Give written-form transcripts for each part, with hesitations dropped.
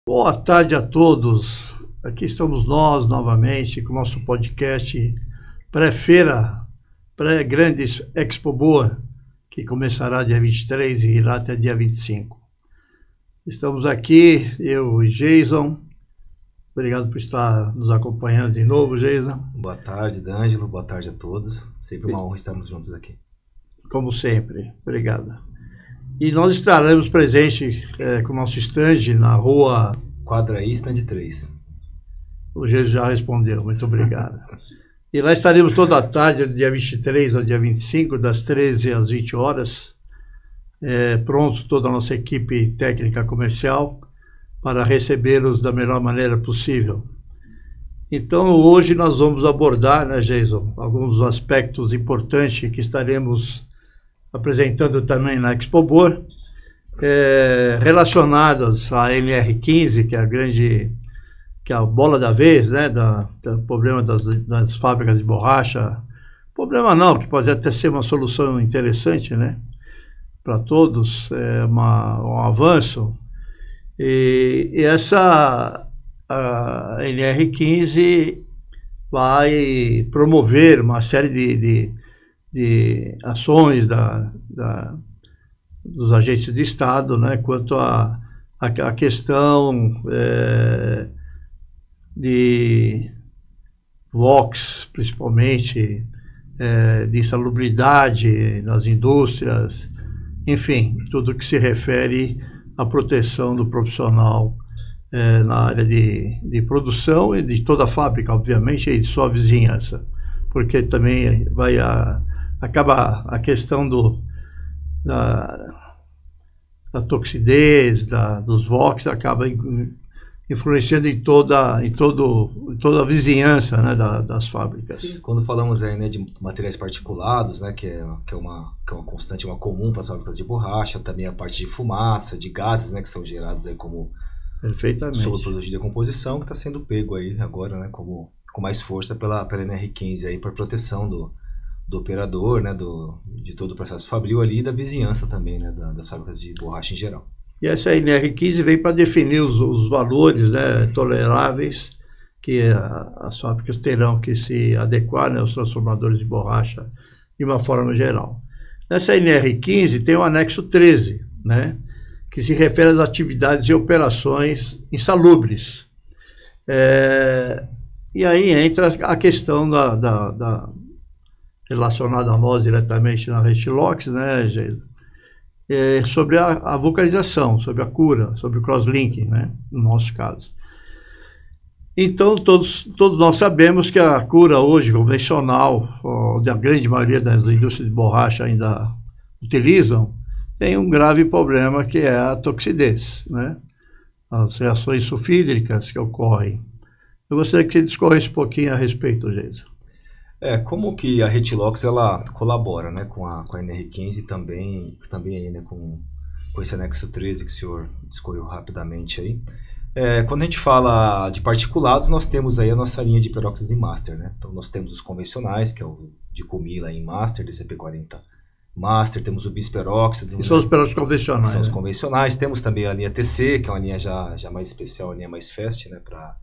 Boa tarde a todos. Aqui estamos nós novamente com o nosso podcast pré-feira, pré-grande Expo Boa, que começará dia 23 e irá até dia 25. Estamos aqui, eu e Jason. Obrigado por estar nos acompanhando de novo, Jason. Boa tarde, D'Angelo. Boa tarde a todos. Sempre uma honra estarmos juntos aqui. Como sempre. Obrigado. E nós estaremos presentes com o nosso stand na rua... Quadra I, stand 3. O Jesus já respondeu, muito obrigado. E lá estaremos toda a tarde, do dia 23 ao dia 25, das 13 às 20 horas, prontos, toda a nossa equipe técnica comercial, para recebê-los da melhor maneira possível. Então, hoje nós vamos abordar, né, Jason, alguns aspectos importantes que estaremos apresentando também na Expo Boa, relacionados à NR15, que é a bola da vez, né, do problema das fábricas de borracha. Problema não, que pode até ser uma solução interessante, né, para todos, um avanço. E essa a NR15 vai promover uma série de ações dos agentes de Estado, né, quanto à questão de VOX, principalmente, de insalubridade nas indústrias, enfim, tudo que se refere à proteção do profissional na área de produção e de toda a fábrica, obviamente, e de sua vizinhança, porque também acaba a questão da toxidez, dos VOX, acaba influenciando em toda a vizinhança, né, das fábricas. Sim, quando falamos aí, né, de materiais particulados, né, que é uma constante, uma comum para as fábricas de borracha, também a parte de fumaça, de gases, né, que são gerados aí como subproduto de decomposição, que está sendo pego aí agora, né, com mais força pela NR15 aí, para proteção do operador, né, de todo o processo fabril ali, e da vizinhança também, né, das fábricas de borracha em geral. E essa NR15 vem para definir os valores, né, toleráveis que as fábricas terão que se adequar, né, aos transformadores de borracha de uma forma geral. Nessa NR15 tem o anexo 13, né, que se refere às atividades e operações insalubres. E aí entra a questão relacionada a nós diretamente na Restilox, né, sobre a vocalização, sobre a cura, sobre o crosslinking, né, no nosso caso. Então, todos nós sabemos que a cura hoje convencional, da grande maioria das indústrias de borracha ainda utilizam, tem um grave problema, que é a toxidez, né, as reações sulfídricas que ocorrem. Eu gostaria que você discorresse um pouquinho a respeito, Jason. Como que a Retilox ela colabora, né, com a NR15 e também aí, né, com esse anexo 13 que o senhor discorreu rapidamente aí. Quando a gente fala de particulados, nós temos aí a nossa linha de peróxidos em Master, né? Então nós temos os convencionais, que é o de Comila em Master, DCP-40 Master, temos o bisperóxido. São os peróxidos convencionais. São os convencionais. Temos também a linha TC, que é uma linha já mais especial, a linha mais fast, né, para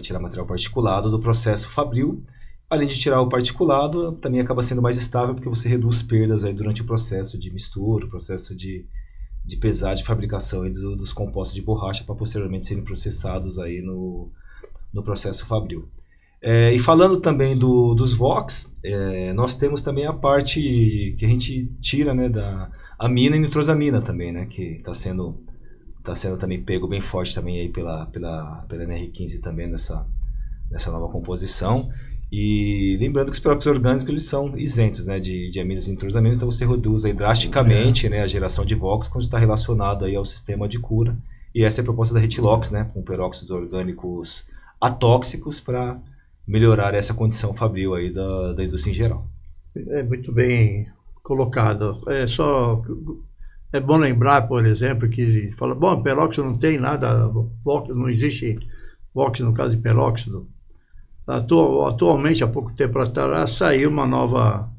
tirar material particulado do processo fabril. Além de tirar o particulado, também acaba sendo mais estável, porque você reduz perdas aí durante o processo de mistura, o processo de pesagem, de fabricação aí dos compostos de borracha, para posteriormente serem processados aí no processo fabril. E falando também dos VOX, nós temos também a parte que a gente tira, né, da amina e nitrosamina também, né, que está sendo também pego bem forte também aí pela NR15 também nessa nova composição. E lembrando que os peróxidos orgânicos eles são isentos, né, de aminas e nitrosaminas, então você reduz aí drasticamente, né, a geração de VOX quando está relacionado aí ao sistema de cura. E essa é a proposta da Retilox, né, com peróxidos orgânicos atóxicos para melhorar essa condição fabril aí da indústria em geral. Muito bem colocado. É bom lembrar, por exemplo, que fala, bom, peróxido não tem nada, VOX, não existe VOX no caso de peróxido. Atualmente, há pouco tempo atrás, saiu uma nova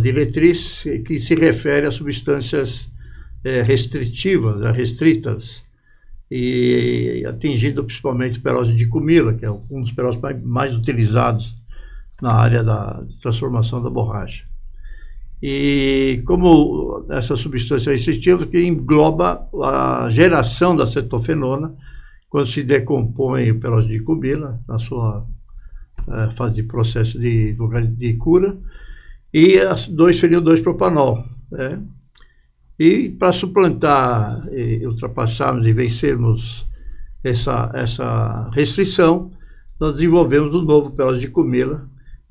diretriz que se refere a substâncias restritivas, restritas, e atingindo principalmente o peróxido de cumila, que é um dos peróxidos mais utilizados na área da transformação da borracha. E como essa substância restritiva que engloba a geração da acetofenona, quando se decompõe o peróxido de cumila na sua fase de processo de cura, e 2-fenil-2-propanol, né? E para suplantar, ultrapassarmos e vencermos essa restrição, nós desenvolvemos um novo peróxido de cumila,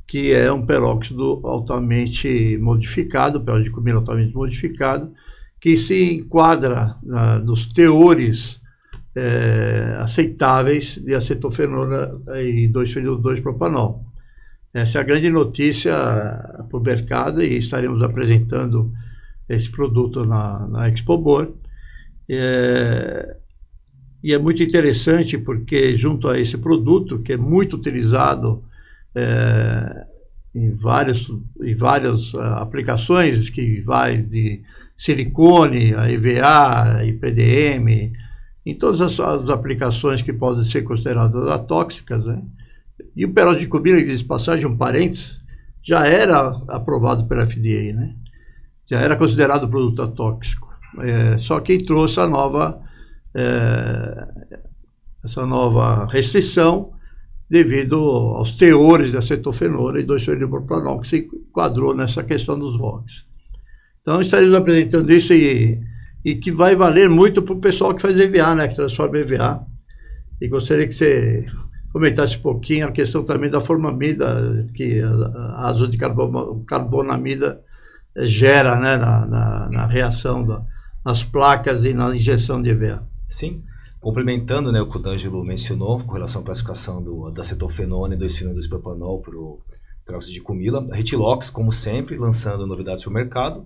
que é um peróxido altamente modificado, peróxido de cumila altamente modificado, que se enquadra nos teores aceitáveis de acetofenona e 2-fenil-2-propanol. Essa é a grande notícia para o mercado e estaremos apresentando esse produto na ExpoBOR. E é muito interessante porque junto a esse produto, que é muito utilizado em várias aplicações, que vai de silicone, a EVA, IPDM, em todas as aplicações que podem ser consideradas atóxicas, né? E o peróxido de cumila, de passagem, um parênteses, já era aprovado pela FDA, né? Já era considerado produto atóxico. Só que entrou essa nova restrição devido aos teores de acetofenona e 2-fenil-propanol, que se enquadrou nessa questão dos VOGs. Então, estaremos apresentando isso e que vai valer muito para o pessoal que faz EVA, né, que transforma EVA. E gostaria que você comentasse um pouquinho a questão também da formamida, que a ácido de carbonamida gera, né, na reação nas placas e na injeção de EVA. Sim. Complementando, né, o que o D'Angelo mencionou com relação à classificação da acetofenona e 2-fenil-2-propanol para o peróxido de cumila, a Retilox, como sempre, lançando novidades para o mercado,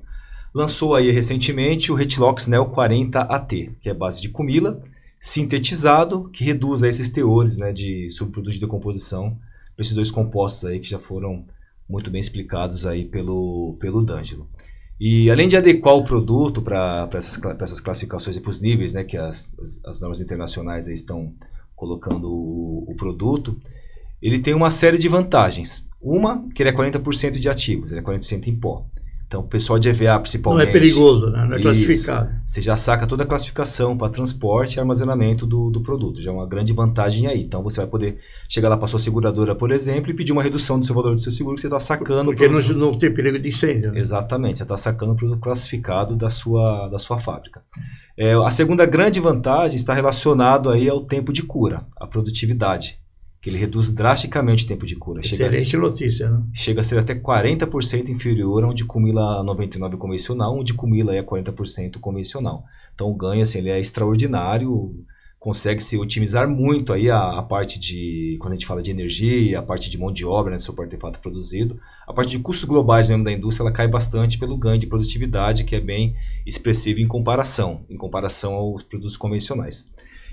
lançou aí recentemente o Retilox Neo 40 AT, que é base de cumila, sintetizado, que reduz aí esses teores, né, de subproduto de decomposição para esses dois compostos aí que já foram muito bem explicados aí pelo D'Angelo. E além de adequar o produto para essas classificações e para os níveis, né, que as normas internacionais aí estão colocando o produto, ele tem uma série de vantagens. Uma, que ele é 40% de ativos, ele é 40% em pó. Então, o pessoal de EVA, principalmente... Não é perigoso, né? Não é classificado. Você já saca toda a classificação para transporte e armazenamento do produto. Já é uma grande vantagem aí. Então, você vai poder chegar lá para a sua seguradora, por exemplo, e pedir uma redução do seu valor do seu seguro, que você está sacando... Porque não tem perigo de incêndio. Né? Exatamente. Você está sacando o produto classificado da sua fábrica. A segunda grande vantagem está relacionado aí ao tempo de cura, à produtividade, que ele reduz drasticamente o tempo de cura. Excelente notícia, né? Chega a ser até 40% inferior a um de cumila 99 convencional, um de cumila é 40% convencional. Então o ganho assim, ele é extraordinário, consegue-se otimizar muito aí a parte de, quando a gente fala de energia, a parte de mão de obra, né, sobre o artefato produzido, a parte de custos globais mesmo da indústria, ela cai bastante pelo ganho de produtividade, que é bem expressivo em comparação aos produtos convencionais.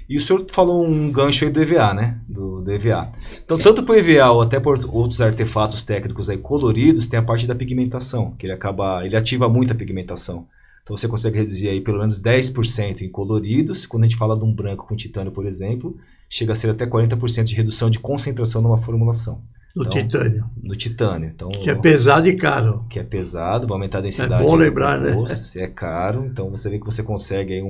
E o senhor falou um gancho aí do EVA, né? Do EVA. Então, tanto para o EVA ou até por outros artefatos técnicos aí coloridos, tem a parte da pigmentação, que ele ativa muito a pigmentação. Então, você consegue reduzir aí pelo menos 10% em coloridos. Quando a gente fala de um branco com titânio, por exemplo, chega a ser até 40% de redução de concentração numa formulação. No titânio. Então, que é pesado e caro. Que é pesado, vai aumentar a densidade. É bom lembrar, né? Se é caro, então você vê que você consegue aí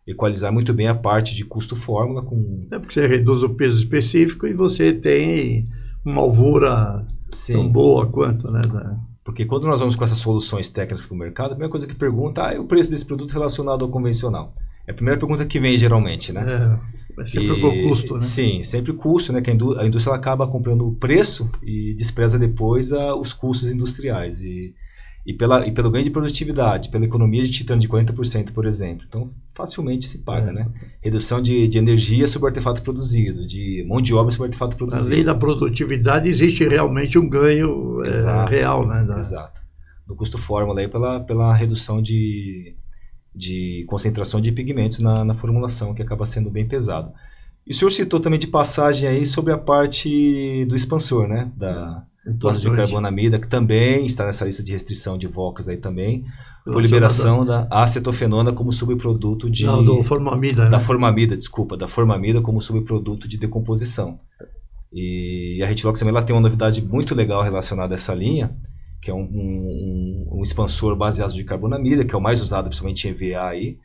equalizar muito bem a parte de custo-fórmula com... porque você reduz o peso específico e você tem uma alvura tão boa quanto, né? Porque quando nós vamos com essas soluções técnicas para o mercado, a primeira coisa que pergunta é o preço desse produto relacionado ao convencional. É a primeira pergunta que vem geralmente, né? É sempre o custo, né? Sim, sempre o custo, né? Que a indústria ela acaba comprando o preço e despreza depois os custos industriais. E pelo ganho de produtividade, pela economia de titânio de 40%, por exemplo. Então, facilmente se paga, né? Redução de energia sobre o artefato produzido, de mão de obra sobre o artefato produzido. Além da produtividade, existe realmente um ganho real, né? Exato. No custo fórmula aí pela redução de concentração de pigmentos na formulação, que acaba sendo bem pesado. E o senhor citou também de passagem aí sobre a parte do expansor, né? Do ácido de carbonamida, que também está nessa lista de restrição de VOCs aí também. Por liberação da acetofenona como subproduto de... Não, do formamida. Da formamida, desculpa, da formamida como subproduto de decomposição. E a Retilox também ela tem uma novidade muito legal relacionada a essa linha, que é um expansor base ácido de carbonamida, que é o mais usado principalmente em EVA aí,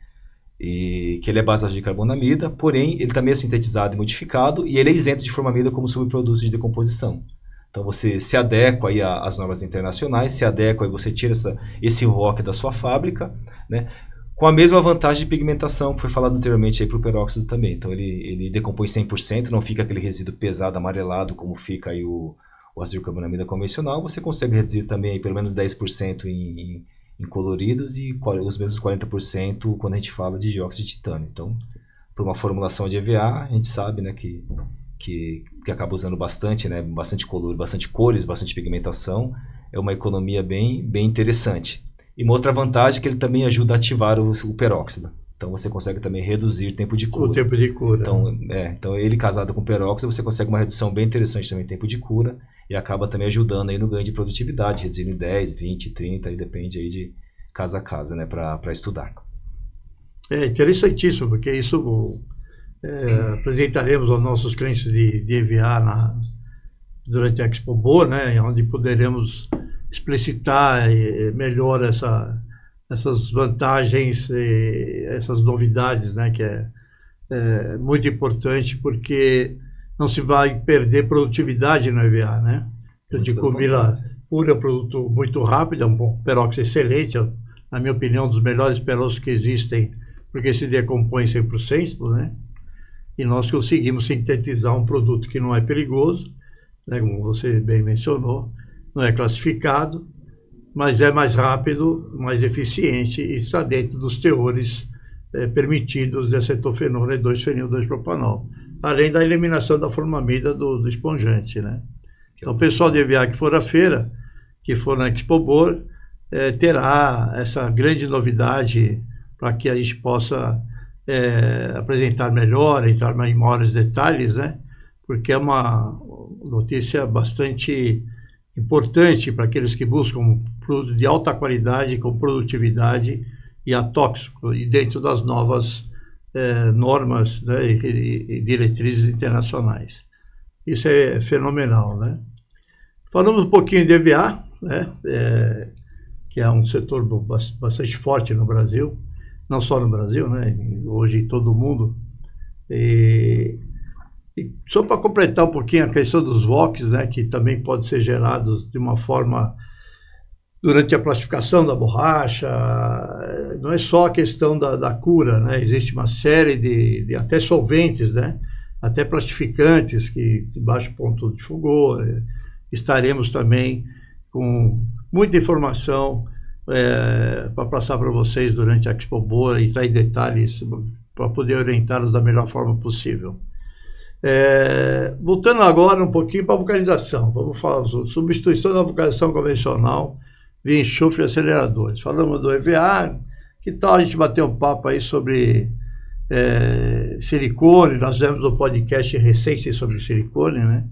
e que ele é base ácido de carbonamida, porém ele também é sintetizado e modificado, e ele é isento de formamida como subproduto de decomposição. Então você se adequa aí às normas internacionais, se adequa e você tira esse ROC da sua fábrica, né, com a mesma vantagem de pigmentação que foi falado anteriormente para o peróxido também. Então ele decompõe 100%, não fica aquele resíduo pesado, amarelado, como fica aí o ácido de carbonamida convencional. Você consegue reduzir também aí pelo menos 10% em coloridos e os mesmos 40% quando a gente fala de dióxido de titânio. Então, para uma formulação de EVA, a gente sabe, né, que acaba usando bastante, né, bastante color, bastante cores, bastante pigmentação, é uma economia bem interessante. E uma outra vantagem é que ele também ajuda a ativar o peróxido. Então você consegue também reduzir o tempo de cura. O tempo de cura. Então ele casado com peróxido, você consegue uma redução bem interessante também em tempo de cura e acaba também ajudando aí no ganho de produtividade, reduzindo em 10, 20, 30, aí depende aí de casa a casa, né, para estudar. É interessantíssimo, porque isso apresentaremos aos nossos clientes de EVA durante a Expo Boa, né, onde poderemos explicitar melhor essas vantagens, essas novidades, né, que é muito importante, porque não se vai perder produtividade no EVA, né? A Dicomila pura é um produto muito rápido, é um peróxido excelente, na minha opinião, um dos melhores peróxidos que existem, porque se decompõe 100%, né? E nós conseguimos sintetizar um produto que não é perigoso, né, como você bem mencionou, não é classificado, mas é mais rápido, mais eficiente e está dentro dos teores permitidos de acetofenona e 2-fenil-2-propanol, além da eliminação da formamida do esponjante, né? Então o pessoal de EVA que for à feira, que for na Expo Boa, terá essa grande novidade para que a gente possa apresentar melhor, entrar em maiores detalhes, né? Porque é uma notícia bastante importante para aqueles que buscam produto de alta qualidade, com produtividade e atóxico, e dentro das novas normas, né, e diretrizes internacionais. Isso é fenomenal, né? Falamos um pouquinho de EVA, né, que é um setor bastante forte no Brasil, não só no Brasil, né, hoje em todo o mundo. E só para completar um pouquinho a questão dos VOCs, né, que também pode ser gerados de uma forma durante a plastificação da borracha, não é só a questão da cura, né, existe uma série de até solventes, né, até plastificantes que de baixo ponto de fulgor. Estaremos também com muita informação para passar para vocês durante a Expo Boa e entrar em detalhes para poder orientá-los da melhor forma possível. Voltando agora um pouquinho para a vulcanização, vamos falar sobre substituição da vulcanização convencional via enxofre e aceleradores. Falamos do EVA, que tal a gente bater um papo aí sobre silicone? Nós fizemos um podcast recente sobre silicone, né?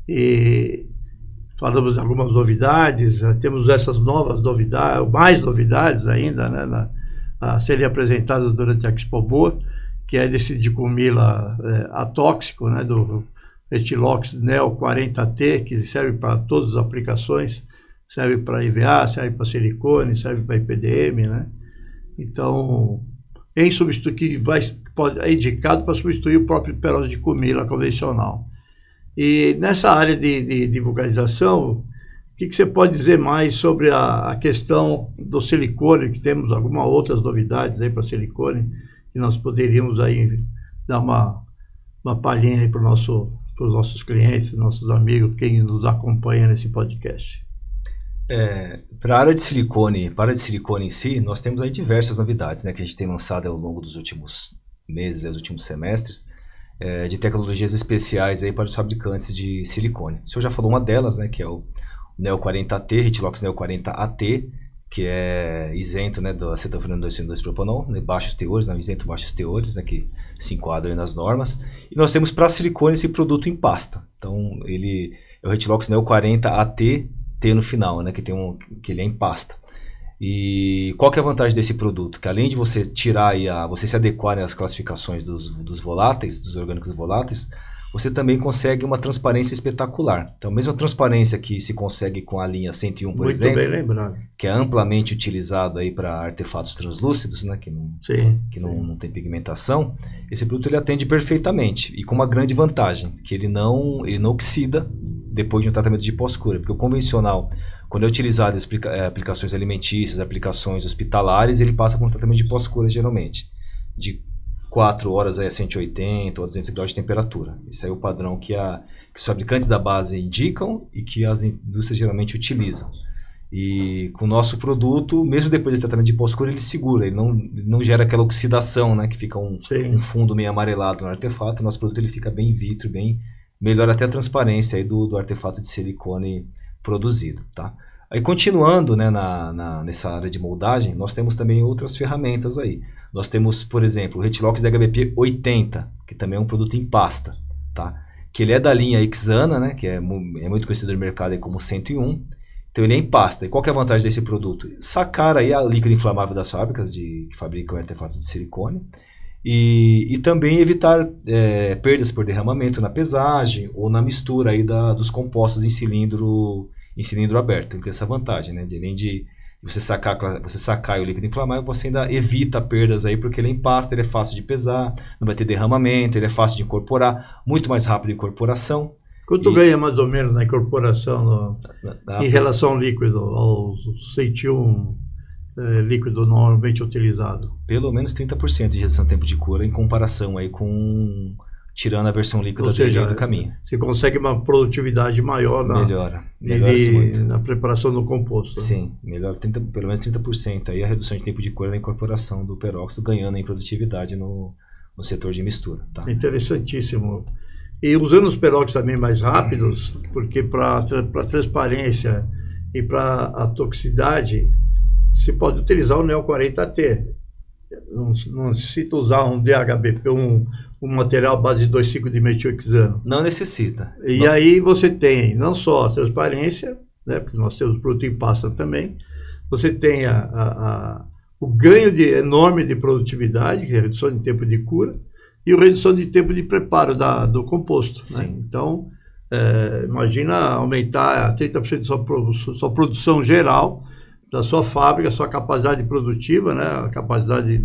E falamos de algumas novidades, temos essas novas novidades, mais novidades ainda, né, a serem apresentadas durante a Expo Boa, que é desse Dicomila atóxico, né, do Retilox Neo 40T, que serve para todas as aplicações, serve para EVA, serve para silicone, serve para IPDM, né? Então, é indicado para substituir o próprio peróxido de Dicomila convencional. E nessa área de vulcanização, o que você pode dizer mais sobre a questão do silicone, que temos algumas outras novidades aí para silicone, que nós poderíamos aí dar uma palhinha aí para os nossos clientes, nossos amigos, quem nos acompanha nesse podcast. Para a área de silicone em si, nós temos aí diversas novidades, né, que a gente tem lançado ao longo dos últimos meses, dos últimos semestres, de tecnologias especiais aí para os fabricantes de silicone. O senhor já falou uma delas, né, que é o Neo 40AT, Retilox Neo 40AT, que é isento, né, do acetofenona 2-fenil-2-propanol, né, baixos teores, né, isento baixos teores, né, que se enquadram nas normas. E nós temos para silicone esse produto em pasta. Então ele é o Retilox Neo 40AT, T no final, né, que ele é em pasta. E qual que é a vantagem desse produto? Que além de você tirar aí você se adequar às classificações dos voláteis, dos orgânicos voláteis, você também consegue uma transparência espetacular. Então, a mesma transparência que se consegue com a linha 101, por exemplo, muito bem lembrado, que é amplamente utilizado aí para artefatos translúcidos, né, que não tem pigmentação, esse produto ele atende perfeitamente e com uma grande vantagem, que ele não oxida depois de um tratamento de pós-cura, porque o convencional, quando é utilizado em aplicações alimentícias, aplicações hospitalares, ele passa por um tratamento de pós-cura geralmente, de 4 horas aí a 180 ou 200 graus de temperatura. Esse é o padrão que os fabricantes da base indicam e que as indústrias geralmente utilizam. E com o nosso produto, mesmo depois desse tratamento de pós-cura, ele segura, ele não gera aquela oxidação, né, que fica um fundo meio amarelado no artefato. O nosso produto ele fica bem vítreo, melhora até a transparência aí do artefato de silicone produzido. Tá? Aí continuando, né, nessa área de moldagem, nós temos também outras ferramentas aí. Nós temos, por exemplo, o Retilox DHBP 80, que também é um produto em pasta, tá? Que ele é da linha Xana, né, que é muito conhecido no mercado aí como 101. Então ele é em pasta. E qual que é a vantagem desse produto? Sacar aí a líquido inflamável das fábricas que fabricam artefatos de silicone e também evitar perdas por derramamento na pesagem ou na mistura aí dos compostos em cilindro aberto. Então tem essa vantagem, né? Além de você sacar o líquido inflamável, você ainda evita perdas aí, porque ele é em pasta, ele é fácil de pesar, não vai ter derramamento, ele é fácil de incorporar, muito mais rápido de incorporação. Quanto ganha mais ou menos na incorporação em relação ao líquido, ao 101 líquido normalmente utilizado? Pelo menos 30% de redução de tempo de cura em comparação aí tirando a versão líquida dele do caminho. Você consegue uma produtividade maior melhora-se muito na preparação do composto. Sim, melhora pelo menos 30% aí a redução de tempo de cura na incorporação do peróxido, ganhando em produtividade no setor de mistura. Tá? Interessantíssimo. E usando os peróxidos também mais rápidos, porque para transparência e para a toxicidade, se pode utilizar o Neo 40T. Não necessita usar um DHBP, um material à base de 2,5 de metilhexano. Não necessita. E aí você tem não só a transparência, né, porque nós temos produto em pasta também, você tem o ganho enorme de produtividade, que é a redução de tempo de cura, e a redução de tempo de preparo do composto. Né? Então, imagina aumentar 30% de sua produção geral, da sua fábrica, sua capacidade produtiva, né, a capacidade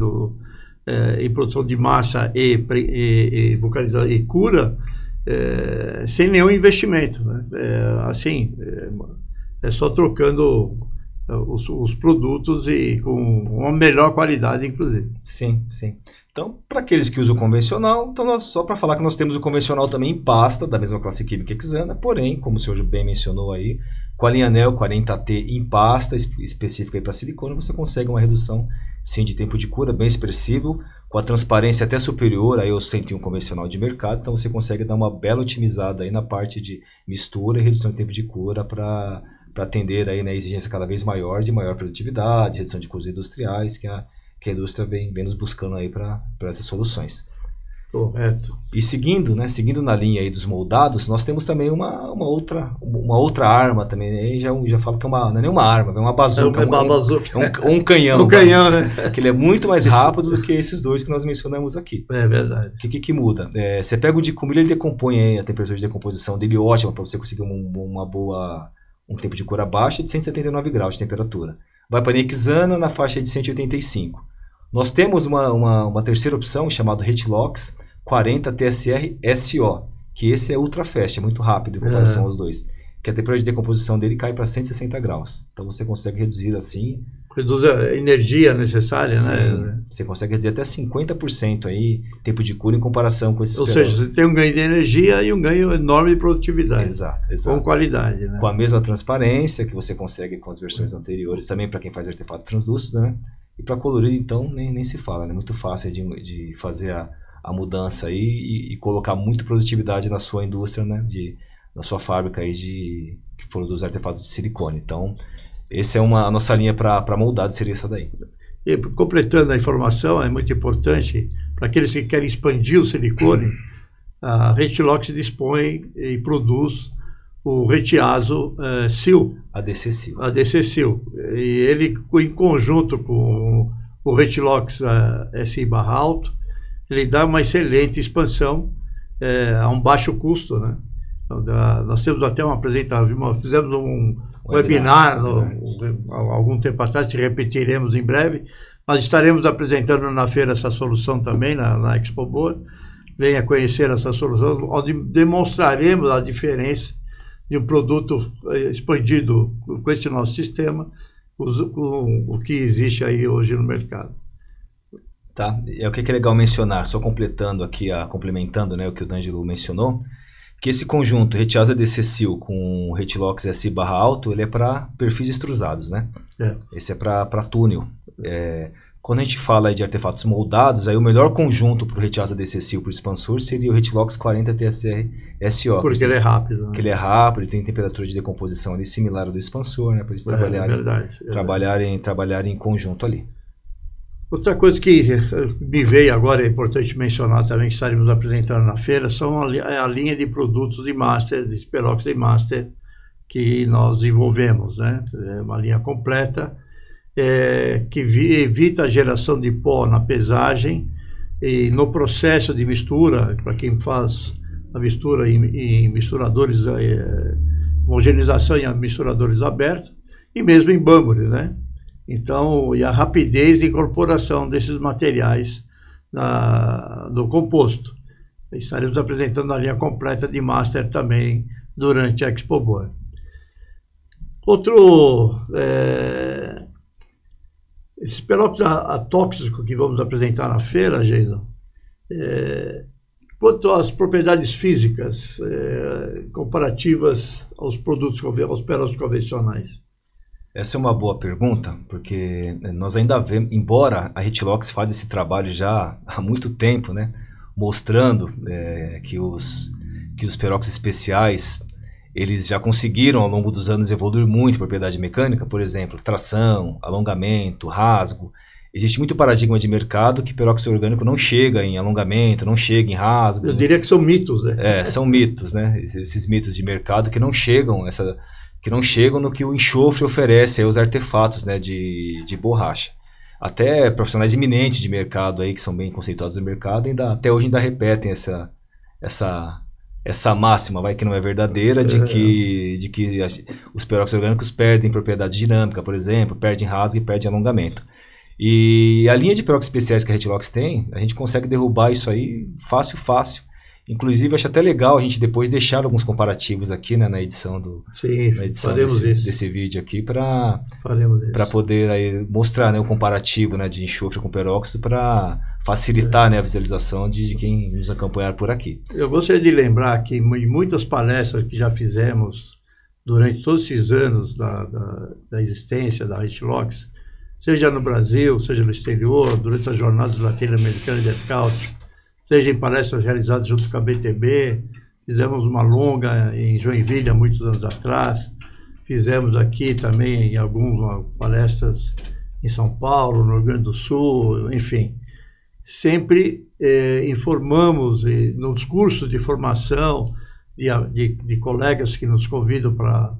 em produção de massa e cura, sem nenhum investimento. Né? É só trocando os produtos e com uma melhor qualidade, inclusive. Sim. Então, para aqueles que usam o convencional, então só para falar que nós temos o convencional também em pasta, da mesma classe química Xana, porém, como o senhor bem mencionou aí, com a linha Neo 40T em pasta específica para silicone, você consegue uma redução, sim, de tempo de cura bem expressivo, com a transparência até superior aí ao 101 convencional de mercado, então você consegue dar uma bela otimizada aí na parte de mistura e redução de tempo de cura para atender aí, né, a exigência cada vez maior de maior produtividade, redução de custos industriais, que a indústria vem nos buscando aí para essas soluções. Correto. E seguindo na linha aí dos moldados, nós temos também uma outra arma também. Aí já falo que não é nem uma arma, é uma bazuca. Um canhão. Um canhão, né? Que ele é muito mais rápido do que esses dois que nós mencionamos aqui. É verdade. O que muda? Você pega o de comilho, ele decompõe aí, a temperatura de decomposição dele ótima para você conseguir um tempo de cura baixo de 179 graus de temperatura. Vai para a Nexana na faixa de 185. Nós temos uma terceira opção chamada Retilox 40 TSR SO, que esse é ultra fast, é muito rápido em comparação aos dois. Que a temperatura de decomposição dele cai para 160 graus. Então você consegue reduzir assim. Reduz a energia necessária, sim, né? Você consegue reduzir até 50% aí tempo de cura em comparação com esses Ou seja, você tem um ganho de energia e um ganho enorme de produtividade. Exato. Com qualidade, né? Com a mesma transparência que você consegue com as versões anteriores, também para quem faz artefato translúcido, né? E para colorir, então, nem se fala, né? Muito fácil de fazer a mudança aí e colocar muita produtividade na sua indústria, né? Na sua fábrica aí que produz artefatos de silicone. Então, essa é a nossa linha para moldado, seria essa daí. E completando a informação, é muito importante para aqueles que querem expandir o silicone, a Retilox dispõe e produz o Retiazo Sil. ADC Sil. ADC Sil. E ele, em conjunto com o Retilox SI barra alto, ele dá uma excelente expansão a um baixo custo, né? Nós temos até uma apresentação, fizemos um webinar há algum tempo atrás, se repetiremos em breve. Nós estaremos apresentando na feira essa solução também, na Expo Boa. Venha conhecer essa solução, onde demonstraremos a diferença de um produto expandido com esse nosso sistema, com o que existe aí hoje no mercado. Tá, o que é legal mencionar, só completando aqui, complementando, né, o que o D'Angelo mencionou, que esse conjunto Retiazo ADC Sil com o Retilox SI barra alto, ele é para perfis extrusados, né? Esse é para túnel. Quando a gente fala aí de artefatos moldados, aí o melhor conjunto para o Retiazo ADC Sil para o expansor seria o Retilox 40 TSR SO. Porque ele é rápido. Né? Porque ele é rápido, ele tem temperatura de decomposição ali similar ao do expansor, né? Para eles trabalharem em conjunto ali. Outra coisa que me veio agora, é importante mencionar também, que estaremos apresentando na feira, são a linha de produtos de Master, de peróxido e Master, que nós desenvolvemos, né? É uma linha completa, que evita a geração de pó na pesagem e no processo de mistura, para quem faz a mistura em misturadores, homogeneização em misturadores abertos, e mesmo em bamburi, né? Então, e a rapidez de incorporação desses materiais no composto. Estaremos apresentando a linha completa de Master também durante a Expo Boa. Esse peróxido atóxico que vamos apresentar na feira, Jason, quanto às propriedades físicas comparativas aos produtos, aos peróxidos convencionais. Essa é uma boa pergunta, porque nós ainda vemos, embora a Retilox faz esse trabalho já há muito tempo, né, mostrando que os peróxidos especiais, eles já conseguiram ao longo dos anos evoluir muito em propriedade mecânica, por exemplo, tração, alongamento, rasgo. Existe muito paradigma de mercado que peróxido orgânico não chega em alongamento, não chega em rasgo. Eu diria que são mitos, né? São mitos, né? Esses mitos de mercado que não chegam no que o enxofre oferece aos artefatos, né, de borracha. Até profissionais eminentes de mercado aí, que são bem conceituados no mercado, até hoje ainda repetem essa máxima, que não é verdadeira, de que os peróxidos orgânicos perdem propriedade dinâmica, por exemplo, perdem rasgo e perdem alongamento. E a linha de peróxidos especiais que a Retilox tem, a gente consegue derrubar isso aí fácil. Inclusive, acho até legal a gente depois deixar alguns comparativos aqui, né, na edição desse vídeo aqui, para poder aí mostrar, né, o comparativo, né, de enxofre com peróxido, para facilitar, né, a visualização de quem nos acompanhar por aqui. Eu gostaria de lembrar que em muitas palestras que já fizemos durante todos esses anos da existência da Retilox, seja no Brasil, seja no exterior, durante as jornadas latino-americanas de Scout, seja em palestras realizadas junto com a BTB, fizemos uma longa em Joinville há muitos anos atrás, fizemos aqui também em algumas palestras em São Paulo, no Rio Grande do Sul, enfim. Sempre informamos nos cursos de formação de colegas que nos convidaram para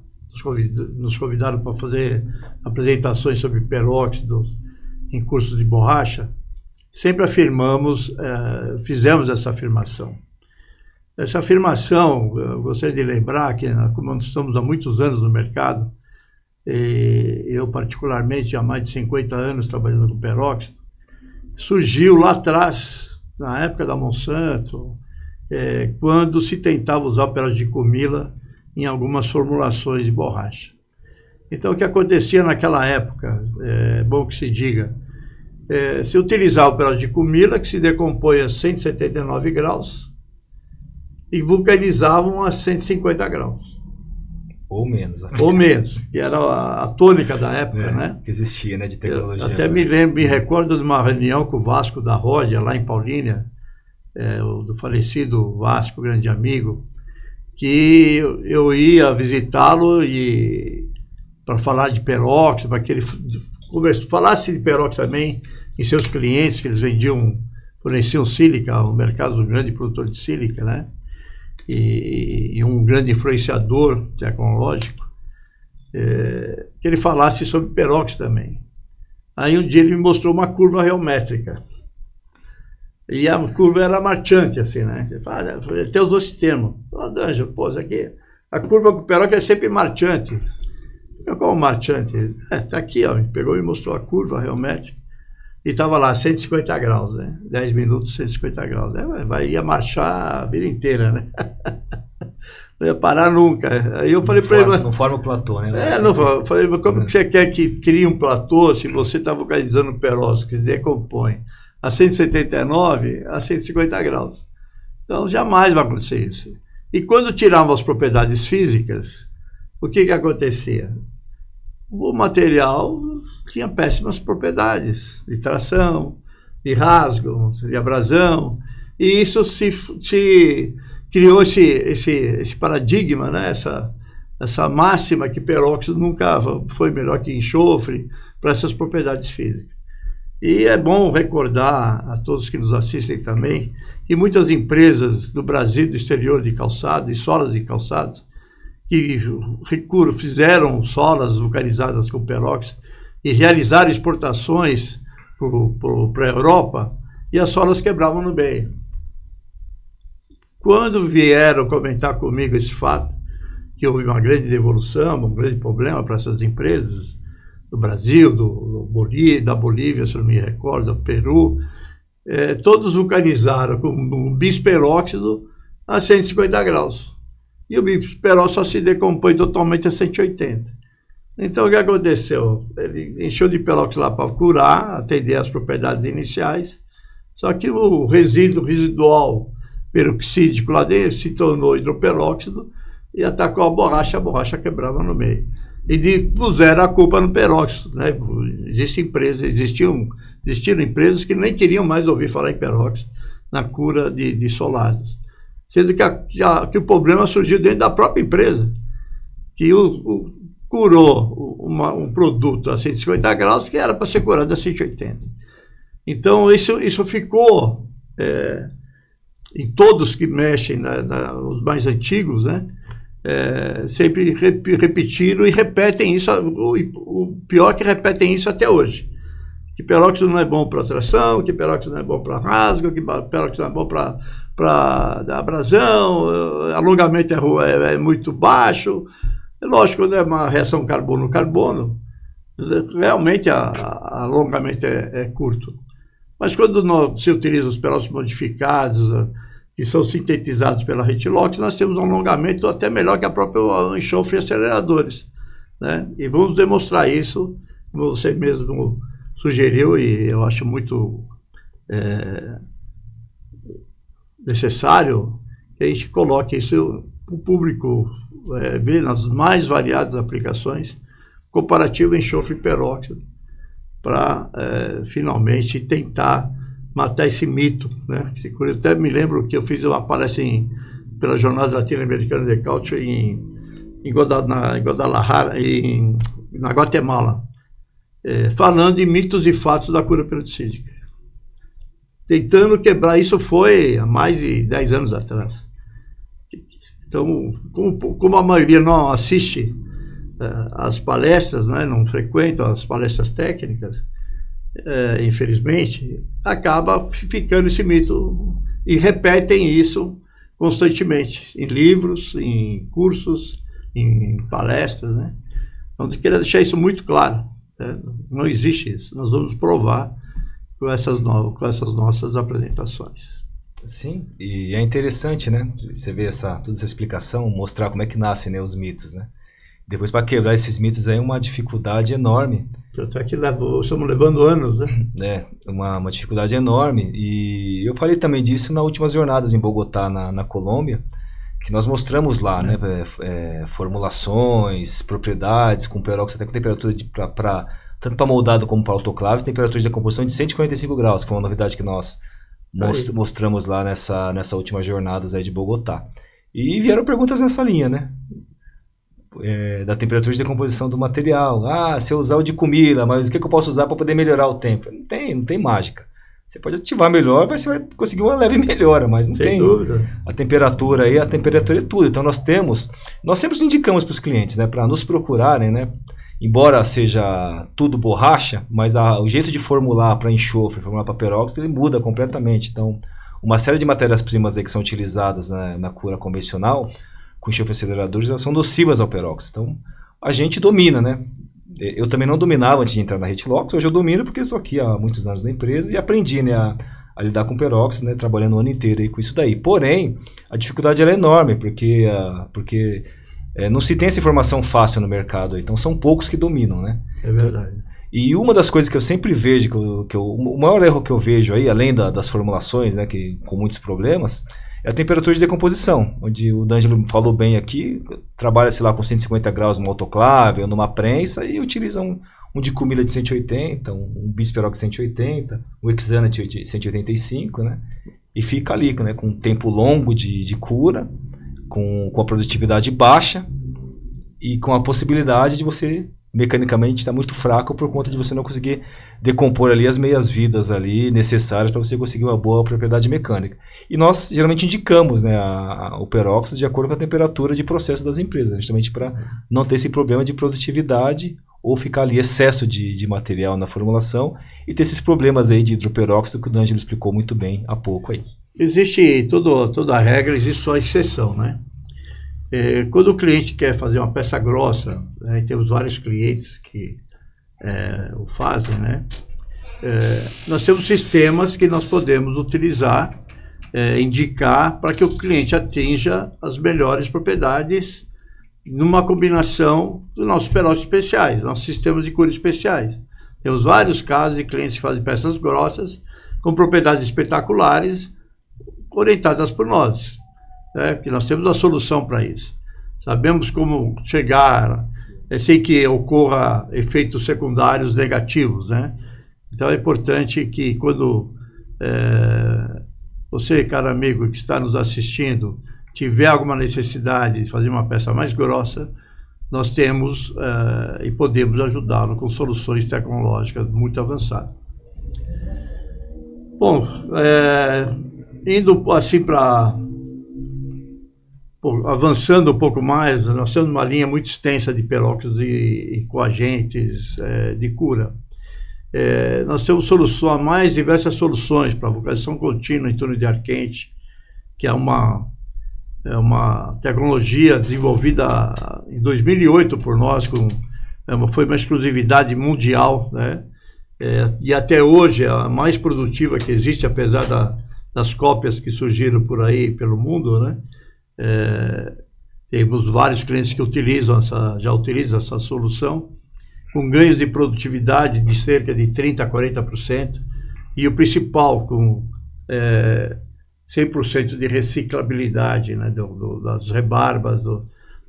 fazer apresentações sobre peróxidos em cursos de borracha. Sempre afirmamos, fizemos essa afirmação. Essa afirmação, eu gostaria de lembrar que, como nós estamos há muitos anos no mercado, eu particularmente há mais de 50 anos trabalhando com peróxido, surgiu lá atrás, na época da Monsanto, quando se tentava usar peróxido de cumila em algumas formulações de borracha. Então, o que acontecia naquela época, é bom que se diga, se utilizar o peróxido de cumila, que se decompõe a 179 graus, e vulcanizavam a 150 graus. Ou menos. Ou menos, que era a tônica da época, né? Que existia, né, de tecnologia. Eu até me recordo de uma reunião com o Vasco da Ródia, lá em Paulínia, do falecido Vasco, grande amigo, que eu ia visitá-lo para falar de peróxido, para que ele falasse de peróxido também em seus clientes, que eles forneciam sílica, o mercado grande produtor de sílica, né? e um grande influenciador tecnológico, que ele falasse sobre peróxido também. Aí um dia ele me mostrou uma curva geométrica. E a curva era marchante, assim, né? Ele até usou esse termo. D'Angelo, pô, isso aqui, a curva com o peróxido é sempre marchante. Qual marchante? Tá aqui, ó. Ele pegou e mostrou a curva geométrica. E estava lá, 150 graus, né? 10 minutos, 150 graus. Ia marchar a vida inteira, né? Não ia parar nunca. Aí eu falei para ele... Não forma o platô, né? Não, eu falei, como que você quer que crie um platô se você está vocalizando o peróxido, que decompõe a 179 a 150 graus? Então, jamais vai acontecer isso. E quando tiravam as propriedades físicas, o que acontecia? O material tinha péssimas propriedades de tração, de rasgo, de abrasão, e isso se criou esse paradigma, né? essa máxima que peróxido nunca foi melhor que enxofre para essas propriedades físicas. E é bom recordar a todos que nos assistem também que muitas empresas do Brasil e do exterior de calçado e solas de calçados que fizeram solas vulcanizadas com peróxido e realizaram exportações para a Europa, e as solas quebravam no meio. Quando vieram comentar comigo esse fato, que houve uma grande devolução, um grande problema para essas empresas, do Brasil, da Bolívia, se eu não me recordo, do Peru, todos vulcanizaram com um bisperóxido a 150 graus. E o bisperóxido só se decompõe totalmente a 180. Então, o que aconteceu? Ele encheu de peróxido lá para curar, atender às propriedades iniciais, só que o resíduo residual peroxídico lá dentro se tornou hidroperóxido e atacou a borracha quebrava no meio. E puseram a culpa no peróxido, né? Existiam empresas que nem queriam mais ouvir falar em peróxido na cura de solados. Sendo que o problema surgiu dentro da própria empresa, que curou um produto a 150 graus que era para ser curado a 180. Então, isso ficou em todos que mexem, os mais antigos, né? Sempre repetiram e repetem isso. O pior é que repetem isso até hoje. Que peróxido não é bom para tração, que peróxido não é bom para rasgo, que peróxido não é bom para abrasão, alongamento é muito baixo. Lógico, quando é uma reação carbono-carbono, realmente alongamento é curto. Mas quando se utiliza os peróxidos modificados, que são sintetizados pela Retilox, nós temos um alongamento até melhor que a própria enxofre e aceleradores, né? E vamos demonstrar isso, como você mesmo sugeriu, e eu acho muito necessário que a gente coloque isso para o público ver nas mais variadas aplicações, comparativo enxofre e peróxido, para finalmente tentar matar esse mito, né? Eu até me lembro que eu fiz uma palestra pela Jornada Latino-Americana de Cálcio em Guadalajara, na Guatemala, falando de mitos e fatos da cura peroxídica. Tentando quebrar, isso foi há mais de 10 anos atrás. Então, como a maioria não assiste as palestras, né, não frequenta as palestras técnicas, infelizmente, acaba ficando esse mito e repetem isso constantemente, em livros, em cursos, em palestras, né? Então, eu queria deixar isso muito claro, né? Não existe isso, nós vamos provar com essas nossas apresentações. Sim, e é interessante, né? Você vê toda essa explicação, mostrar como é que nascem, né, os mitos, né? Depois, para quebrar esses mitos aí, é uma dificuldade enorme. Até que estamos levando anos, né? Uma dificuldade enorme. E eu falei também disso nas últimas jornadas em Bogotá, na Colômbia, que nós mostramos lá, né? Formulações, propriedades com peróxido, até com temperatura tanto para moldado como para autoclave, temperatura de decomposição de 145 graus, que foi uma novidade que nós mostramos lá nessa última jornadas aí de Bogotá. E vieram perguntas nessa linha, né? Da temperatura de decomposição do material. Se eu usar o de comida, mas o que eu posso usar para poder melhorar o tempo? Não tem mágica. Você pode ativar melhor, você vai conseguir uma leve melhora, mas não Sem tem dúvida. a temperatura aí, a temperatura é tudo. Então nós sempre indicamos para os clientes, né, para nos procurarem, né, embora seja tudo borracha, mas o jeito de formular para enxofre, formular para peróxido, ele muda completamente. Então, uma série de matérias-primas aí que são utilizadas na cura convencional, com enxofre aceleradores, elas são nocivas ao peróxido. Então, a gente domina, né? Eu também não dominava antes de entrar na Heatlox, hoje eu domino porque estou aqui há muitos anos na empresa e aprendi, né, a lidar com peróxido, né, trabalhando o ano inteiro aí com isso daí. Porém, a dificuldade ela é enorme, porque não se tem essa informação fácil no mercado, então são poucos que dominam, né? É verdade. E uma das coisas que eu sempre vejo, o maior erro que eu vejo aí, além das formulações, né, com muitos problemas, é a temperatura de decomposição, onde o D'Angelo falou bem aqui, trabalha-se lá com 150 graus numa autoclave ou numa prensa e utiliza um de comida de 180, um Bisperox 180, um Hexana de 185, né? E fica ali, né, com um tempo longo de cura, com a produtividade baixa e com a possibilidade de você mecanicamente estar muito fraco por conta de você não conseguir decompor ali as meias-vidas ali necessárias para você conseguir uma boa propriedade mecânica. E nós geralmente indicamos, né, o peróxido de acordo com a temperatura de processo das empresas, justamente para não ter esse problema de produtividade ou ficar ali excesso de material na formulação e ter esses problemas aí de hidroperóxido que o D'Angelo explicou muito bem há pouco aí. Existe toda a regra, existe só exceção, né? Quando o cliente quer fazer uma peça grossa, né, temos vários clientes que o fazem, né? Nós temos sistemas que nós podemos utilizar, indicar para que o cliente atinja as melhores propriedades numa combinação dos nossos peróxidos especiais, nossos sistemas de cura especiais. Temos vários casos de clientes que fazem peças grossas com propriedades espetaculares orientadas por nós, né? Que nós temos a solução para isso. Sabemos como chegar sem que ocorra efeitos secundários negativos, né? Então é importante que quando você, cara amigo que está nos assistindo, tiver alguma necessidade de fazer uma peça mais grossa, nós temos e podemos ajudá-lo com soluções tecnológicas muito avançadas. Bom, indo assim avançando um pouco mais, nós temos uma linha muito extensa de peróxidos e coagentes de cura. Nós temos diversas soluções para vocalização contínua em túnel de ar quente, que é uma tecnologia desenvolvida em 2008 por nós, foi uma exclusividade mundial, né? E até hoje é a mais produtiva que existe, apesar das cópias que surgiram por aí pelo mundo, né? Temos vários clientes que já utilizam essa solução, com ganhos de produtividade de cerca de 30% a 40%, e o principal, com 100% de reciclabilidade, né, das rebarbas,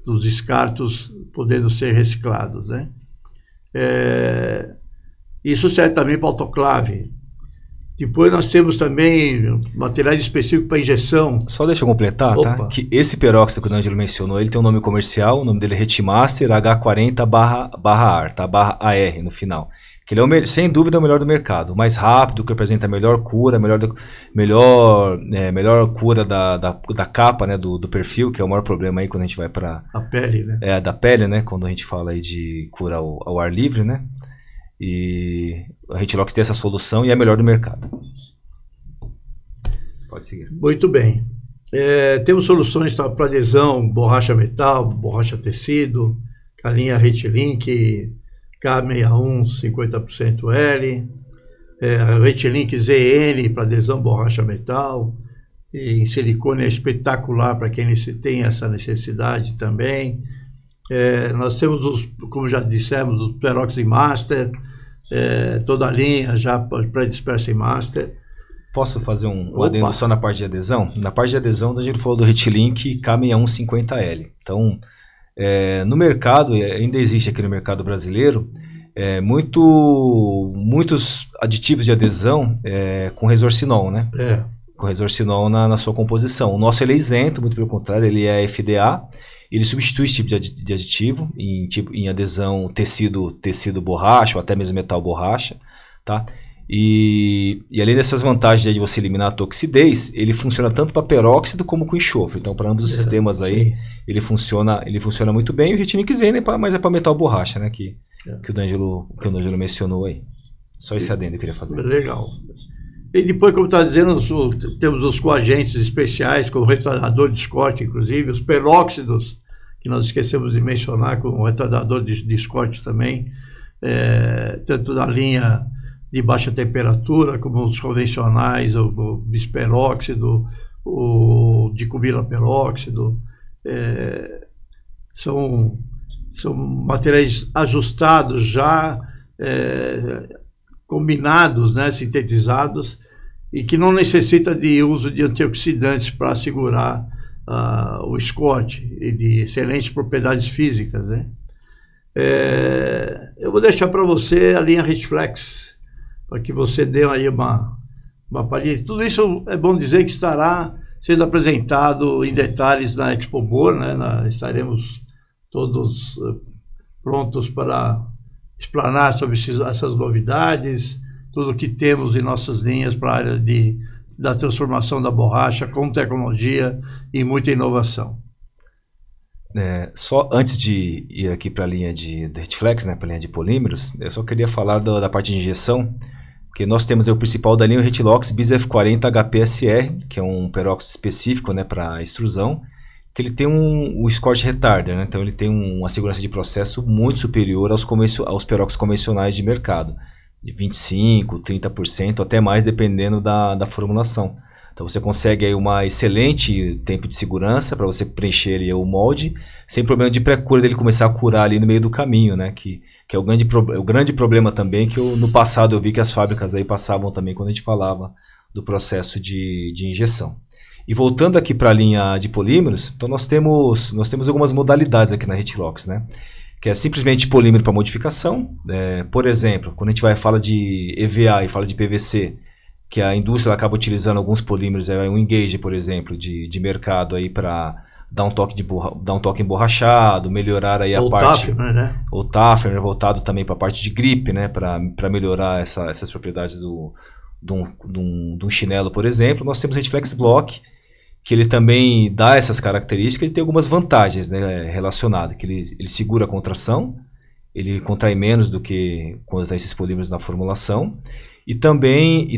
dos descartos podendo ser reciclados, né? Isso serve também para autoclave. Depois nós temos também materiais específicos para injeção. Só deixa eu completar, Opa. Tá? Que esse peróxido que o D'Angelo mencionou, ele tem um nome comercial, o nome dele é Heatmaster H40/AR, tá? /AR no final. Que ele é sem dúvida o melhor do mercado, o mais rápido, que apresenta a melhor cura, melhor cura da capa, né, do perfil, que é o maior problema aí quando a gente vai para a pele, né? Da pele, né, quando a gente fala aí de cura ao ar livre, né? E a Heatlox tem essa solução e é a melhor do mercado. Pode seguir. Muito bem. Temos soluções para adesão, borracha metal, borracha tecido, a linha Heatlink K61 50% L, Heatlink ZN para adesão borracha metal, e em silicone é espetacular para quem tem essa necessidade também. Nós temos, como já dissemos, o Perox Master, toda a linha já pré-dispersa em Master. Posso fazer um adendo só na parte de adesão? Na parte de adesão, a gente falou do Heatlink K6150L. Então, no mercado, ainda existe aqui no mercado brasileiro, muitos aditivos de adesão com resorcinol, né? Com resorcinol na sua composição. O nosso ele é isento, muito pelo contrário, ele é FDA. Ele substitui esse tipo de aditivo em adesão tecido borracha ou até mesmo metal borracha, tá? E além dessas vantagens de você eliminar a toxidez, ele funciona tanto para peróxido como com enxofre. Então, para ambos os sistemas aí, ele funciona muito bem. E o Retinic Zen mas é para metal borracha, né? Que o D'Angelo mencionou aí. Só esse adendo que eu queria fazer. Legal. E depois, como está dizendo, temos os coagentes especiais, com o retardador de Scott, inclusive, os peróxidos, que nós esquecemos de mencionar, com o retardador de Scott também, tanto na linha de baixa temperatura, como os convencionais, o bisperóxido, o dicubilaperóxido, são materiais ajustados já, combinados, né, sintetizados, e que não necessita de uso de antioxidantes para segurar o Scott, e de excelentes propriedades físicas, né? Eu vou deixar para você a linha Reflex, para que você dê aí uma palhinha. Tudo isso é bom dizer que estará sendo apresentado em detalhes na Expo Boa, né? Estaremos todos prontos para explanar sobre essas novidades, tudo que temos em nossas linhas para a área da transformação da borracha com tecnologia e muita inovação. Só antes de ir aqui para a linha de Reflex, né, para a linha de polímeros, eu só queria falar da parte de injeção, porque nós temos aí o principal da linha, o Retilox Bis F40 HPSR, que é um peróxido específico, né, para extrusão, que ele tem um Scott Retarder, né, então ele tem uma segurança de processo muito superior aos peróxidos convencionais de mercado, de 25%, 30%, até mais, dependendo da formulação. Então você consegue aí uma excelente tempo de segurança para você preencher aí o molde, sem problema de pré-cura dele começar a curar ali no meio do caminho, né? Que é o grande problema também, que no passado eu vi que as fábricas aí passavam também quando a gente falava do processo de injeção. E voltando aqui para a linha de polímeros, então nós temos algumas modalidades aqui na Retilox, né? Que é simplesmente polímero para modificação. Por exemplo, quando a gente fala de EVA e fala de PVC, que a indústria acaba utilizando alguns polímeros, um engage, por exemplo, de mercado aí para dar um toque emborrachado, melhorar aí a parte... Tafner, né? O Tafner, voltado também para a parte de grip, né? Para melhorar essas propriedades de um chinelo, por exemplo. Nós temos o Reflex Block, que ele também dá essas características e tem algumas vantagens, né, relacionadas, que ele segura a contração, ele contrai menos do que quando está esses polímeros na formulação, e também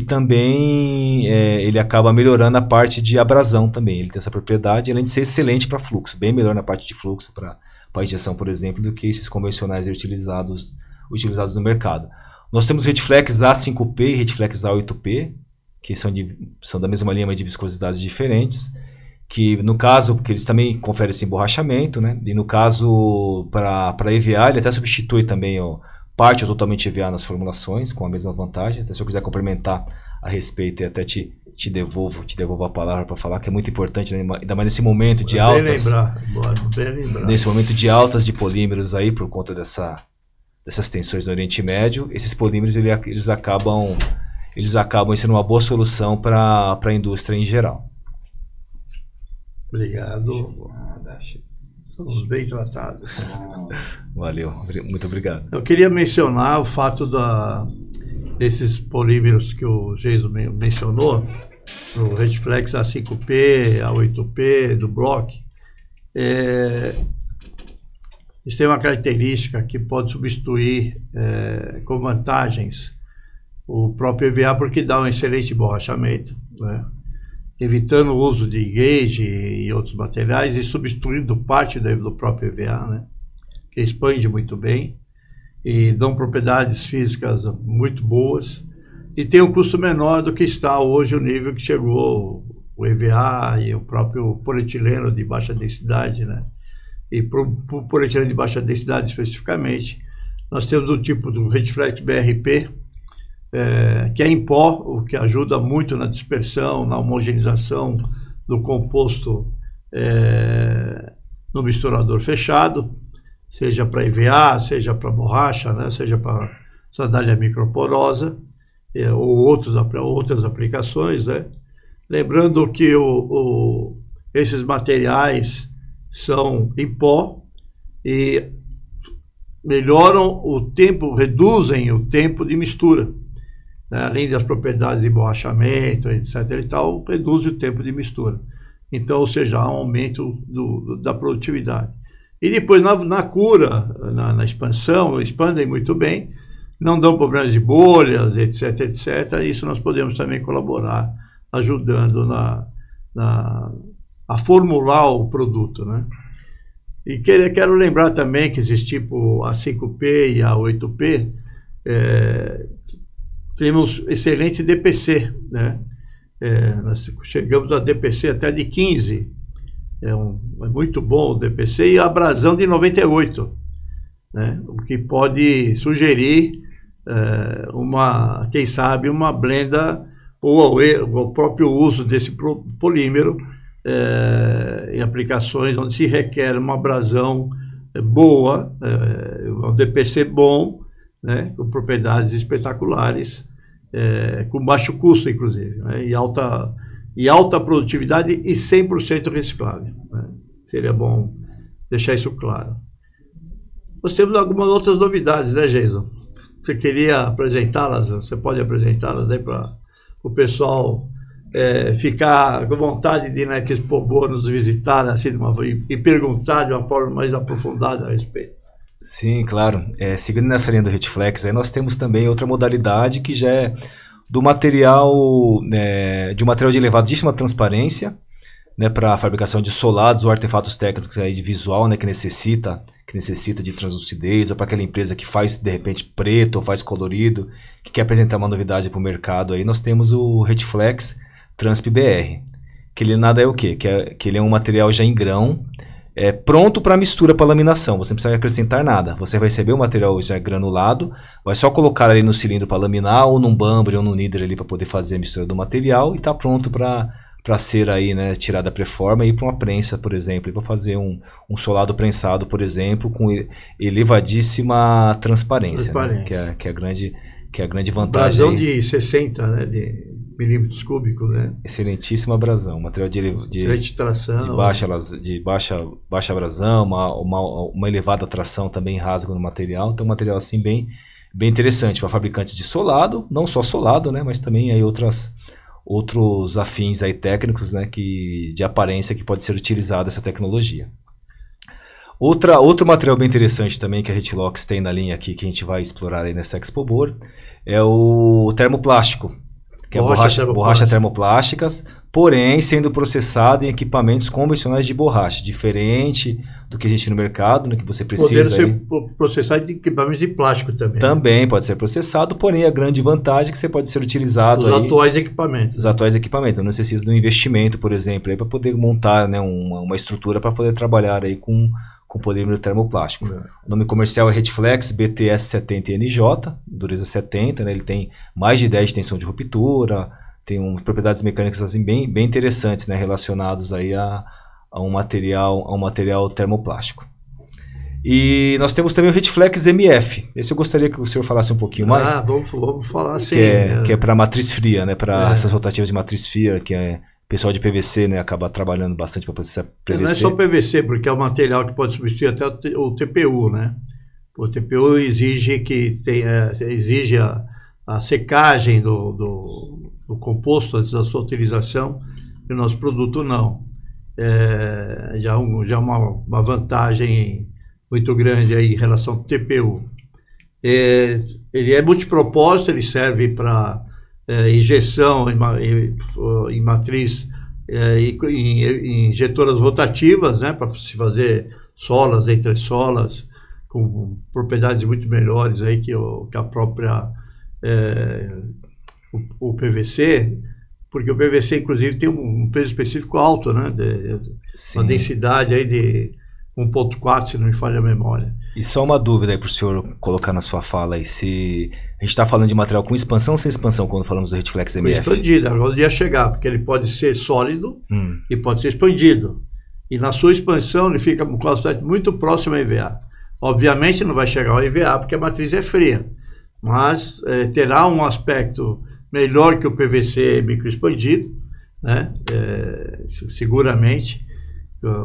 ele acaba melhorando a parte de abrasão também. Ele tem essa propriedade, além de ser excelente para fluxo, bem melhor na parte de fluxo para injeção, por exemplo, do que esses convencionais utilizados no mercado. Nós temos Reflex A5P e Reflex A8P, que são da mesma linha, mas de viscosidades diferentes, que no caso, porque eles também conferem esse emborrachamento, né? E no caso, para EVA, ele até substitui também parte ou totalmente EVA nas formulações, com a mesma vantagem. Até se eu quiser complementar a respeito, e até te devolvo a palavra para falar, que é muito importante, né? Ainda mais nesse momento de altas... Bem lembrar. Nesse momento de altas de polímeros aí, por conta dessas tensões no Oriente Médio, esses polímeros eles acabam sendo uma boa solução para a indústria em geral. Obrigado. Somos bem tratados. Valeu, muito obrigado. Eu queria mencionar o fato desses polímeros que o Geiso mencionou, o Reflex A5P, A8P, do Block. Eles têm uma característica que pode substituir com vantagens o próprio EVA, porque dá um excelente emborrachamento, né? Evitando o uso de gauge e outros materiais e substituindo parte do próprio EVA, né? Que expande muito bem e dão propriedades físicas muito boas e tem um custo menor do que está hoje o nível que chegou o EVA e o próprio polietileno de baixa densidade, né? E para o polietileno de baixa densidade especificamente, nós temos o tipo do Reflex BRP, que é em pó, o que ajuda muito na dispersão, na homogeneização do composto no misturador fechado, seja para EVA, seja para borracha, né, seja para sandália microporosa, ou outras aplicações, né? Lembrando que esses materiais são em pó e melhoram o tempo, reduzem o tempo de mistura. né, além das propriedades de emborrachamento, etc. e tal, reduz o tempo de mistura. Então, ou seja, há um aumento da produtividade. E depois, na cura, na expansão, expandem muito bem, não dão problemas de bolhas, etc, etc. Isso nós podemos também colaborar, ajudando a formular o produto, né? E quero lembrar também que esses tipo A5P e A8P, temos excelente DPC, né? Nós chegamos a DPC até de 15, é muito bom o DPC, e a abrasão de 98, né? O que pode sugerir, quem sabe, uma blenda ou o próprio uso desse polímero em aplicações onde se requer uma abrasão boa, um DPC bom, né? Com propriedades espetaculares, com baixo custo, inclusive, né? e alta produtividade e 100% reciclável, né? Seria bom deixar isso claro. Nós temos algumas outras novidades, né, Jason? Você queria apresentá-las? Você pode apresentá-las aí para o pessoal ficar com vontade de ir na Expo nos visitar, assim, e perguntar de uma forma mais aprofundada a respeito. Sim, claro. Seguindo nessa linha do Retiflex, aí nós temos também outra modalidade que já é do material, de um material de elevadíssima transparência, né, para a fabricação de solados ou artefatos técnicos aí de visual, né, que necessita de translucidez, ou para aquela empresa que faz de repente preto ou faz colorido, que quer apresentar uma novidade para o mercado. Aí nós temos o Retiflex Transp BR, que ele nada é o quê? Que ele é um material já em grão, pronto para mistura, para laminação. Você não precisa acrescentar nada. Você vai receber o material já granulado, vai só colocar ali no cilindro para laminar, ou num bambre ou num níder ali para poder fazer a mistura do material, e está pronto para ser aí, né, tirada pré-forma e para uma prensa, por exemplo, para fazer um solado prensado, por exemplo, com elevadíssima transparência, né, que é a grande vantagem. Abrasão de 60, né, de milímetros cúbicos, né? Excelentíssima abrasão, material excelente tração, de baixa abrasão, uma elevada tração também rasga no material. Então, um material assim bem interessante para fabricantes de solado, não só solado, né, mas também aí outros afins aí técnicos, né, de aparência que pode ser utilizada essa tecnologia. Outro material bem interessante também que a Retlox tem na linha aqui, que a gente vai explorar aí nessa Expobor, é o termoplástico, que é borracha termoplásticas, porém sendo processado em equipamentos convencionais de borracha, diferente do que a gente tem no mercado, né, que você precisa... Poder ser processado em equipamentos de plástico também. Também pode ser processado, porém a grande vantagem é que você pode ser utilizado... Os atuais equipamentos. Os atuais equipamentos. Não necessita de um investimento, por exemplo, para poder montar, né, uma estrutura para poder trabalhar aí com polímero termoplástico. O nome comercial é Retflex BTS70NJ, dureza 70, né? Ele tem mais de 10 de tensão de ruptura, tem propriedades mecânicas assim, bem interessantes, né, relacionados aí a um material termoplástico. E nós temos também o Retflex MF. Esse eu gostaria que o senhor falasse um pouquinho mais. Vamos falar sim. Que é para matriz fria, né, para essas rotativas de matriz fria, que é... O pessoal de PVC, né, acaba trabalhando bastante para processar PVC. Não é só PVC, porque é um material que pode substituir até o TPU, né? O TPU exige a secagem do composto antes da sua utilização, e o nosso produto não. Já uma vantagem muito grande aí em relação ao TPU. Ele é multipropósito, ele serve para injeção em matriz, em injetoras rotativas, né, para se fazer solas, entressolas, com propriedades muito melhores aí que a própria o PVC, porque o PVC inclusive tem um peso específico alto, né, uma densidade aí de 1.4, se não me falha a memória. E só uma dúvida aí para o senhor colocar na sua fala aí, se a gente está falando de material com expansão ou sem expansão quando falamos do Retflex MF? Expandido, agora ia chegar, porque ele pode ser sólido e pode ser expandido. E na sua expansão ele fica com velocidade muito próximo ao EVA. Obviamente não vai chegar ao EVA porque a matriz é fria, mas terá um aspecto melhor que o PVC microexpandido, né? Seguramente,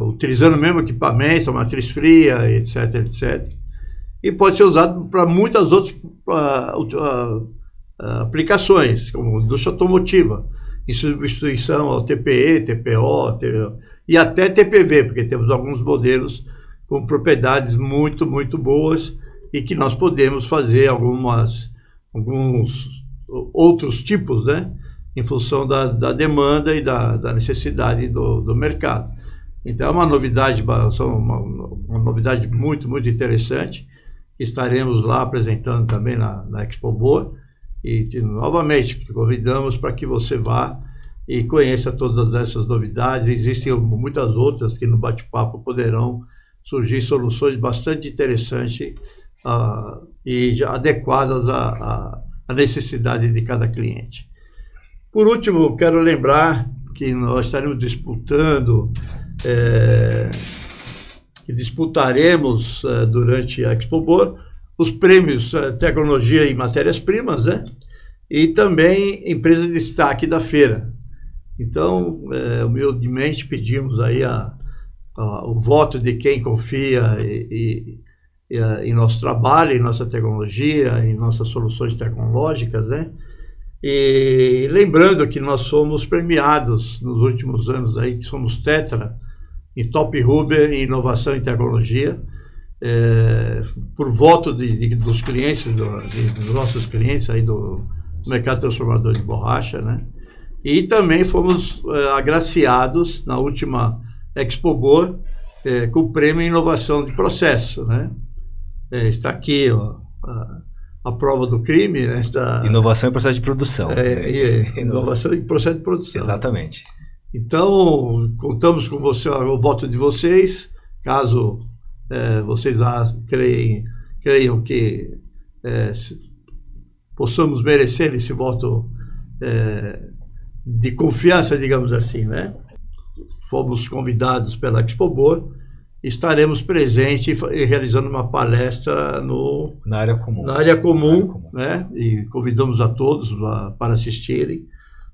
utilizando o mesmo equipamento, a matriz fria, etc, etc. E pode ser usado para muitas outras aplicações, como indústria automotiva, em substituição ao TPE, TPO, e até TPV, porque temos alguns modelos com propriedades muito, muito boas e que nós podemos fazer alguns outros tipos, né, em função da demanda e da necessidade do mercado. Então é uma novidade, uma novidade muito, muito interessante. Estaremos lá apresentando também na Expo Boa e novamente convidamos para que você vá e conheça todas essas novidades. Existem muitas outras que no bate-papo poderão surgir soluções bastante interessantes e adequadas à necessidade de cada cliente. Por último, quero lembrar que nós estaremos disputando e disputaremos durante a Expo Boa os prêmios Tecnologia e Matérias-Primas, né? E também Empresa de Destaque da Feira. Então, humildemente pedimos aí o voto de quem confia em nosso trabalho, em nossa tecnologia, em nossas soluções tecnológicas, né? E lembrando que nós somos premiados nos últimos anos aí, somos tetra em Top Ruber em inovação e tecnologia, por voto dos clientes, dos nossos clientes aí do mercado transformador de borracha, né? E também fomos agraciados na última Expo Boa com o prêmio Inovação de Processo, né? Está aqui a prova do crime, né? Inovação e processo de produção. Inovação e processo de produção. Exatamente. Então, contamos com o voto de vocês, caso vocês creiam que possamos merecer esse voto de confiança, digamos assim, né? Fomos convidados pela Expo Boa, estaremos presentes e realizando uma palestra na área comum, né? E convidamos a todos para assistirem,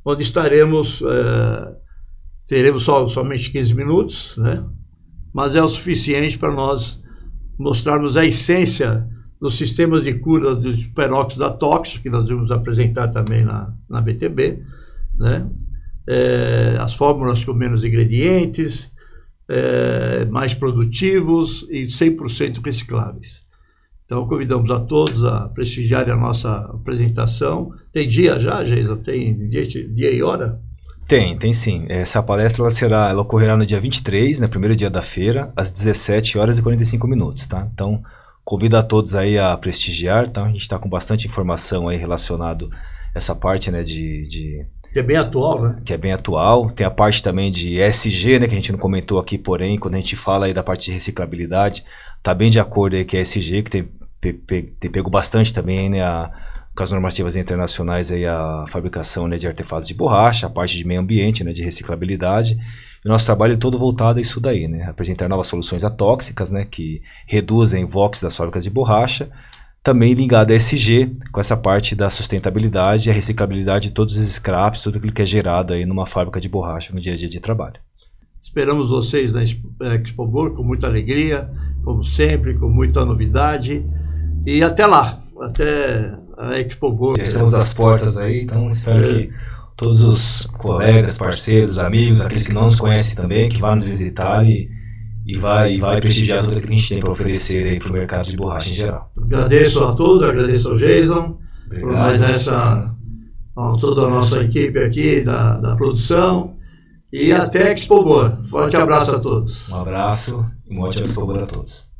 onde teremos somente 15 minutos, né? Mas é o suficiente para nós mostrarmos a essência dos sistemas de cura dos peróxidos da Tox, que nós vamos apresentar também na BTB, né? As fórmulas com menos ingredientes, mais produtivos e 100% recicláveis. Então, convidamos a todos a prestigiarem a nossa apresentação. Tem dia já, Geisa? Tem dia e hora? Tem sim. Essa palestra ela ocorrerá no dia 23, né, primeiro dia da feira, às 17 horas e 45 minutos, tá? Então, convido a todos aí a prestigiar, tá? A gente está com bastante informação aí relacionado a essa parte, né, que é bem atual, né? Que é bem atual. Tem a parte também de ESG, né, que a gente não comentou aqui, porém, quando a gente fala aí da parte de reciclabilidade, tá bem de acordo aí com a ESG, que tem pego bastante também, né, com as normativas internacionais aí a fabricação, né, de artefatos de borracha, a parte de meio ambiente, né, de reciclabilidade. E o nosso trabalho é todo voltado a isso daí, né, apresentar novas soluções atóxicas, né, que reduzem VOX das fábricas de borracha, também ligado a ESG, com essa parte da sustentabilidade e a reciclabilidade de todos os scraps, tudo aquilo que é gerado aí numa fábrica de borracha no dia a dia de trabalho. Esperamos vocês na Expo Boa com muita alegria, como sempre, com muita novidade. E até lá, até a Expo Boa. Já estamos às portas aí, então espero que todos os colegas, parceiros, amigos, aqueles que não nos conhecem também, que vá nos visitar e vai prestigiar tudo aquilo que a gente tem para oferecer aí para o mercado de borracha em geral. Agradeço a todos, agradeço ao Jason, por mais toda a nossa equipe aqui da produção, e até a Expo Boa. Forte abraço a todos. Um abraço e uma ótima Expo Boa a todos.